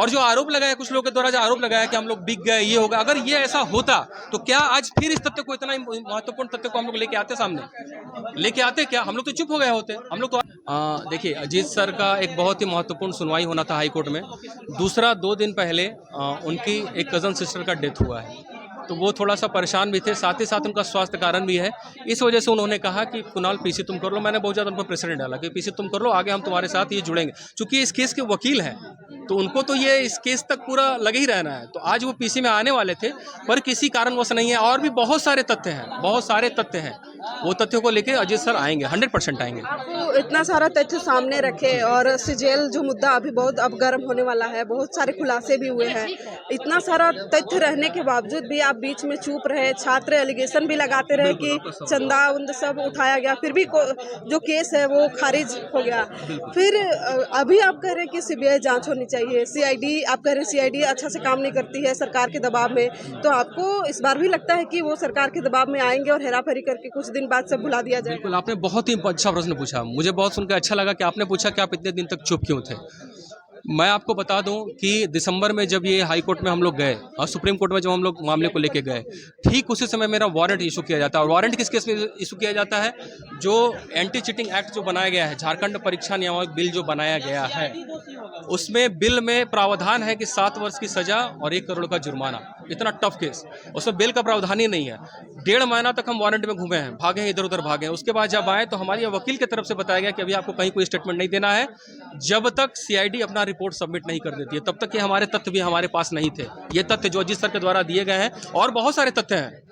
और जो आरोप लगाया कुछ लोगों के द्वारा, जो आरोप लगाया कि हम लोग बिक गए, ये होगा, अगर ये ऐसा होता तो क्या आज फिर इस तथ्य को, इतना महत्वपूर्ण तथ्य को हम लोग लेके आते सामने? लेके आते क्या? हम लोग तो चुप हो गए होते। हम लोग तो देखिए, अजीत सर का एक बहुत ही महत्वपूर्ण सुनवाई होना था हाई कोर्ट में। दूसरा, 2 दिन पहले उनकी एक कज़न सिस्टर का डेथ हुआ है, तो वो थोड़ा सा परेशान भी थे, साथ ही साथ उनका स्वास्थ्य कारण भी है। इस वजह से उन्होंने कहा कि कुणाल पीसी तुम कर लो। मैंने बहुत ज़्यादा उनको प्रेशर डाला कि पीसी तुम कर लो, आगे हम तुम्हारे साथ ये जुड़ेंगे। चूंकि इस केस के वकील हैं तो उनको तो ये इस केस तक पूरा लगे ही रहना है। तो आज वो पीसी में आने वाले थे, पर किसी कारणवश नहीं है। और भी बहुत सारे तथ्य हैं, बहुत सारे तथ्य हैं। वो तथ्यों को लेकर अजीत सर आएंगे, 100% आएंगे। आप इतना सारा तथ्य सामने रखे और सीजेल जो मुद्दा अभी बहुत अब गर्म होने वाला है, बहुत सारे खुलासे भी हुए हैं। इतना सारा तथ्य रहने के बावजूद भी आप बीच में चुप रहे, छात्र एलिगेशन भी लगाते रहे कि चंदा उन सब उठाया गया, फिर भी जो केस है वो खारिज हो गया। फिर अभी आप कह रहे हैं कि सीबीआई जांच होनी चाहिए, सीआईडी आप कह रहे हैं सीआईडी अच्छा से काम नहीं करती है सरकार के दबाव में, तो आपको इस बार भी लगता है कि वो सरकार के दबाव में आएंगे और हेराफेरी करके कुछ दिन बाद सब भुला दिया जाएगा? बिल्कुल, आपने बहुत ही अच्छा प्रश्न पूछा। मुझे बहुत सुनकर अच्छा लगा कि आपने पूछा कि आप इतने दिन तक चुप क्यों थे। मैं आपको बता दूं कि दिसंबर में जब ये हाई कोर्ट में हम लोग गए और सुप्रीम कोर्ट में जब हम लोग मामले को लेके गए, ठीक उसी समय मेरा वारंट इशू किया जाता है। और वारंट किस केस में इशू किया जाता है? जो एंटी चीटिंग एक्ट जो बनाया गया है, झारखंड परीक्षा नियामक बिल जो बनाया गया है, उसमें बिल में प्रावधान है कि 7 वर्ष की सजा और 1 करोड़ का जुर्माना। इतना टफ केस, उसमें बिल का प्रावधान ही नहीं है। 1.5 महीना तक हम वारंट में घूमे हैं, भागे हैं, इधर उधर भागे हैं। उसके बाद जब आए तो हमारी वकील की तरफ से बताया गया कि अभी आपको कहीं कोई स्टेटमेंट नहीं देना है जब तक सीआईडी अपना रिपोर्ट सबमिट नहीं कर देती है। तब तक ये हमारे तथ्य भी हमारे पास नहीं थे। ये तथ्य जो अजीत सर के द्वारा दिए गए हैं, और बहुत सारे तथ्य हैं,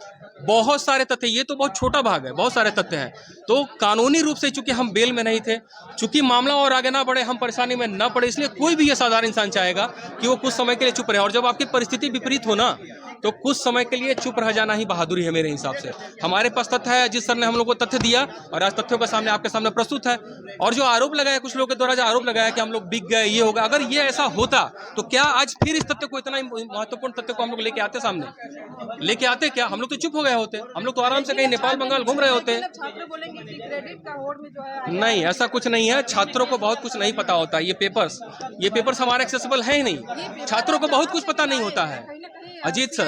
बहुत सारे तथ्य, ये तो बहुत छोटा भाग है, बहुत सारे तथ्य हैं। तो कानूनी रूप से चूंकि हम बेल में नहीं थे, चूंकि मामला और आगे ना बढ़े, हम परेशानी में न पड़े, इसलिए कोई भी ये साधारण इंसान चाहेगा कि वो कुछ समय के लिए चुप रहे। और जब आपकी परिस्थिति विपरीत हो ना, तो कुछ समय के लिए चुप रह जाना ही बहादुरी है मेरे हिसाब से। हमारे पास तथ्य है, अजीत सर ने हम लोग को तथ्य दिया और आज तथ्यों का सामने आपके सामने प्रस्तुत है। और जो आरोप लगाया कुछ लोगों के द्वारा, जो आरोप लगाया कि हम लोग बिक गए, ये होगा, अगर ये ऐसा होता तो क्या आज फिर इस तथ्य को, इतना महत्वपूर्ण तथ्य को हम लोग लेके आते सामने? लेके आते क्या? हम लोग तो चुप हो गए होते। हम लोग तो आराम से कहीं नेपाल बंगाल घूम रहे होते। छात्र बोलेंगे कि क्रेडिट का होड़ में जो है नहीं, ऐसा कुछ नहीं है। छात्रों को बहुत कुछ नहीं पता होता। ये पेपर्स हमारे एक्सेसिबल है ही नहीं। छात्रों को बहुत कुछ पता नहीं होता है। अजीत सर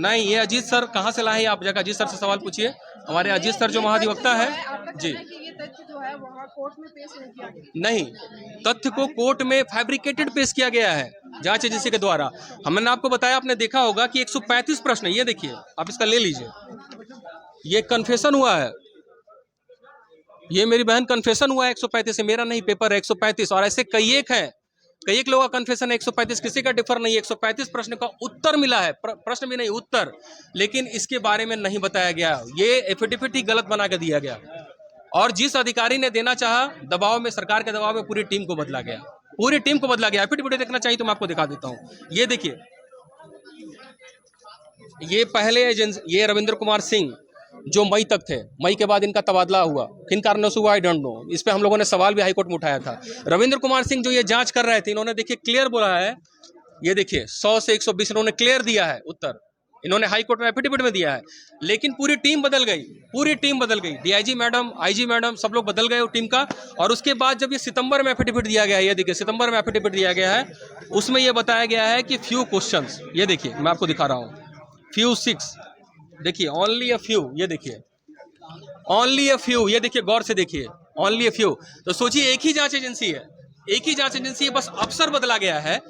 नहीं, ये अजीत सर कहाँ से लाए? आप जाकर अजीत सर से सवाल पूछिए। हमारे अजीत सर जो महाधिवक्ता है जी, नहीं, तथ्य को कोर्ट में फैब्रिकेटेड पेश किया गया है जांच एजेंसी के द्वारा। हमने आपको बताया, आपने देखा होगा कि 135 प्रश्न, ये देखिए, आप इसका ले लीजिए, ये कन्फेशन हुआ है, ये मेरी बहन कन्फेशन हुआ है 135 से, मेरा नहीं, पेपर है 135। और ऐसे कई एक हैं, कई एक लोगों का कन्फेशन है 135, किसी का डिफर नहीं है। 135 प्रश्न का उत्तर मिला है, प्रश्न भी नहीं, उत्तर, लेकिन इसके बारे में नहीं बताया गया। ये एफिडेविट ही गलत बना के दिया गया। और जिस अधिकारी ने देना चाहा, दबाव में, सरकार के दबाव में पूरी टीम को बदला गया, पूरी टीम को बदला गया। एफिडेविट देखना चाहिए तो मैं आपको दिखा देता हूँ। ये देखिए, ये पहले एजेंसी, ये रविंद्र कुमार सिंह जो मई तक थे, मई के बाद इनका तबादला हुआ, किन कारणों से हुआ आई डोंट नो। इस पे हम लोगों ने सवाल भी हाईकोर्ट में उठाया था। रविंद्र कुमार सिंह जो ये जांच कर रहे थे, इन्होंने देखिए क्लियर बोला है, ये देखिए 100 से 120 इन्होंने क्लियर दिया है उत्तर, इन्होंने हाईकोर्ट में एफिडेविट में दिया है। लेकिन पूरी टीम बदल गई, पूरी टीम बदल गई, डीआईजी मैडम, आईजी मैडम, सब लोग बदल गए टीम का। और उसके बाद जब ये सितंबर में एफिडेविट दिया गया है, ये देखिए सितंबर में एफिडेविट दिया गया है, उसमें यह बताया गया है कि फ्यू क्वेश्चंस, ये देखिए मैं आपको दिखा रहा हूँ, फ्यू 6, देखिए ओनली अ फ्यू, ये देखिए ओनली अ फ्यू, ये देखिए गौर से देखिए, ओनली अ फ्यू। तो सोचिए, एक ही जांच एजेंसी है, एक ही जांच एजेंसी है, बस अफसर बदला गया है।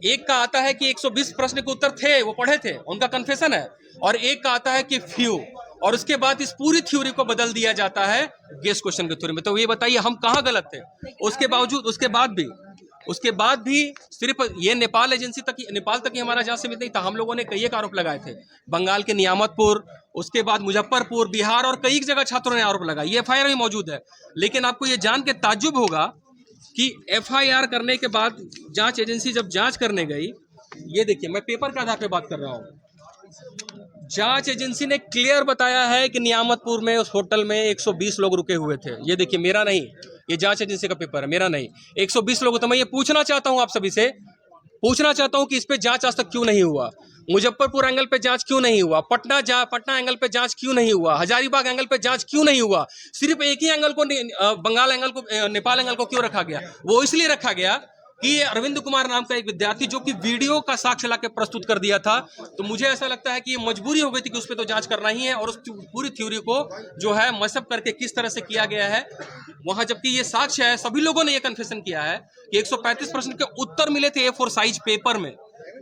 एक का आता है कि 120 प्रश्न के उत्तर थे, वो पढ़े थे, उनका कन्फेशन है, और एक का आता है कि फ्यू, और उसके बाद इस पूरी थ्योरी को बदल दिया जाता है गेस क्वेश्चन के थ्योरी में। तो ये बताइए हम कहाँ गलत थे? उसके बावजूद, उसके बाद भी सिर्फ ये नेपाल एजेंसी तक, नेपाल तक ही हमारा जांच सीमित नहीं था। हम लोगों ने कई एक आरोप लगाए थे, बंगाल के नियामतपुर, उसके बाद मुजफ्फरपुर, बिहार, और कई जगह छात्रों ने आरोप लगाए। ये एफआईआर भी मौजूद है। लेकिन आपको ये जान के ताज्जुब होगा कि एफआईआर करने के बाद जांच एजेंसी जब जांच करने गई, ये देखिए मैं पेपर के आधार पे बात कर रहा हूँ, जांच एजेंसी ने क्लियर बताया है कि नियामतपुर में उस होटल में 120 लोग रुके हुए थे। ये देखिए, मेरा नहीं, ये जांच एजेंसी का पेपर है, मेरा नहीं, 120 लोग। तो मैं ये पूछना चाहता हूं, आप सभी से पूछना चाहता हूं कि इस पे जांच आज तक क्यों नहीं हुआ? मुजफ्फरपुर एंगल पे जांच क्यों नहीं हुआ? पटना एंगल पे जांच क्यों नहीं हुआ? हजारीबाग एंगल पे जांच क्यों नहीं हुआ? सिर्फ एक ही एंगल को, बंगाल एंगल को, नेपाल एंगल को क्यों रखा गया? वो इसलिए रखा गया कि ये अरविंद कुमार नाम का एक विद्यार्थी जो कि वीडियो का साक्ष्य ला के प्रस्तुत कर दिया था, तो मुझे ऐसा लगता है कि ये मजबूरी हो गई थी कि उस पर तो जांच करना ही है और उस पूरी थ्योरी को जो है मसअप करके किस तरह से किया गया है वहां, जबकि ये साक्ष्य है, सभी लोगों ने ये कन्फेशन किया है कि 135 प्रश्न के उत्तर मिले थे A4 साइज पेपर में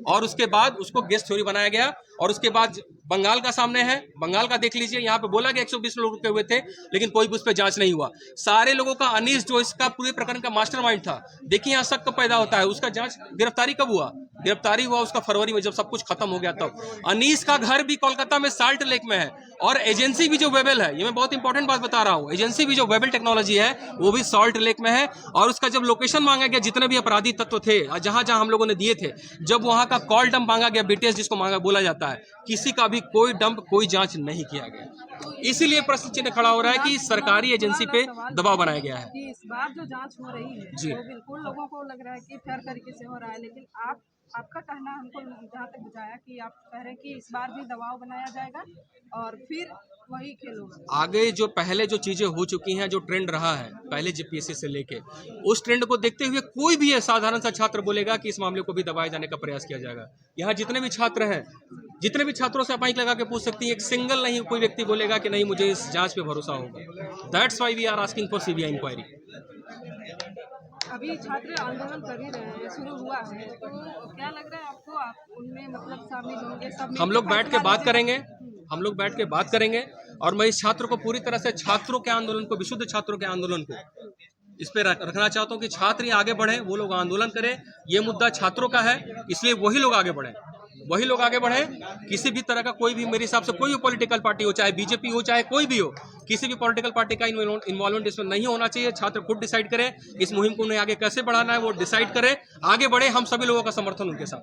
और उसके बाद उसको गेस थ्योरी बनाया गया। और उसके बाद बंगाल का सामने है, बंगाल का देख लीजिए, यहाँ पे बोला गया 120 लोग रुके हुए थे लेकिन कोई भी उस पर जांच नहीं हुआ। सारे लोगों का अनीस जो इसका पूरे प्रकरण का मास्टरमाइंड था, देखिए यहाँ शक कब पैदा होता है, उसका जांच गिरफ्तारी कब हुआ? गिरफ्तारी हुआ उसका फरवरी में, जब सब कुछ खत्म हो गया तब। अनीस का घर भी कोलकाता में साल्ट लेक में है और एजेंसी भी जो वेबल है, ये मैं बहुत इंपॉर्टेंट बात बता रहा हूँ, एजेंसी भी जो वेबल टेक्नोलॉजी है वो भी सॉल्ट लेक में है। और उसका जब लोकेशन मांगा गया, जितने भी अपराधी तत्व थे जहां जहां हम लोगों ने दिए थे, जब वहां का कॉल डंप मांगा गया, बीटीएस जिसको मांगा बोला जाता है, किसी का भी कोई डंप कोई जांच नहीं किया गया। इसीलिए प्रश्न चिन्ह खड़ा हो रहा है कि सरकारी एजेंसी पे दबाव बनाया गया है। कि इस बार जो जांच हो रही है जी। वो बिल्कुल लोगों को लग रहा है कि फेयर तरीके से हो रहा है, लेकिन आपका कहना हमको जहाँ तक बुझाया कि आप कह रहे हैं कि इस बार भी दबाव बनाया जाएगा और फिर वही खेल होगा। आगे जो पहले जो चीजें हो चुकी हैं, जो ट्रेंड रहा है पहले जेपीएससी से लेके, उस ट्रेंड को देखते हुए कोई भी है साधारण सा छात्र बोलेगा कि इस मामले को भी दबाए जाने का प्रयास किया जाएगा। यहाँ जितने भी छात्र हैं, जितने भी छात्रों से आप माइक लगा के पूछ सकती हैं, एक सिंगल नहीं कोई व्यक्ति बोलेगा कि नहीं मुझे इस जांच पे भरोसा होगा। That's why we are asking for CBI inquiry. अभी छात्र आंदोलन कर ही रहे हैं, शुरू हुआ है, तो क्या लग रहा है आपको, आप उनमें मतलब शामिल होंगे? सब हम लोग बैठ के बात करेंगे, हम लोग बैठ के बात करेंगे और मैं इस छात्र को पूरी तरह से, छात्रों के आंदोलन को, विशुद्ध छात्रों के आंदोलन को इस पे रखना चाहता हूं कि छात्र ही आगे बढ़े, वो लोग आंदोलन करें। ये मुद्दा छात्रों का है, इसलिए वही लोग आगे बढ़े, वही लोग आगे बढ़े। किसी भी तरह का कोई भी, मेरे हिसाब से कोई भी पॉलिटिकल पार्टी हो, चाहे बीजेपी हो चाहे कोई भी हो, किसी भी पॉलिटिकल पार्टी का इन्वॉल्वमेंट इसमें नहीं होना चाहिए। छात्र खुद डिसाइड करें इस मुहिम को उन्हें आगे कैसे बढ़ाना है, वो डिसाइड करें, आगे बढ़े। हम सभी लोगों का समर्थन उनके साथ।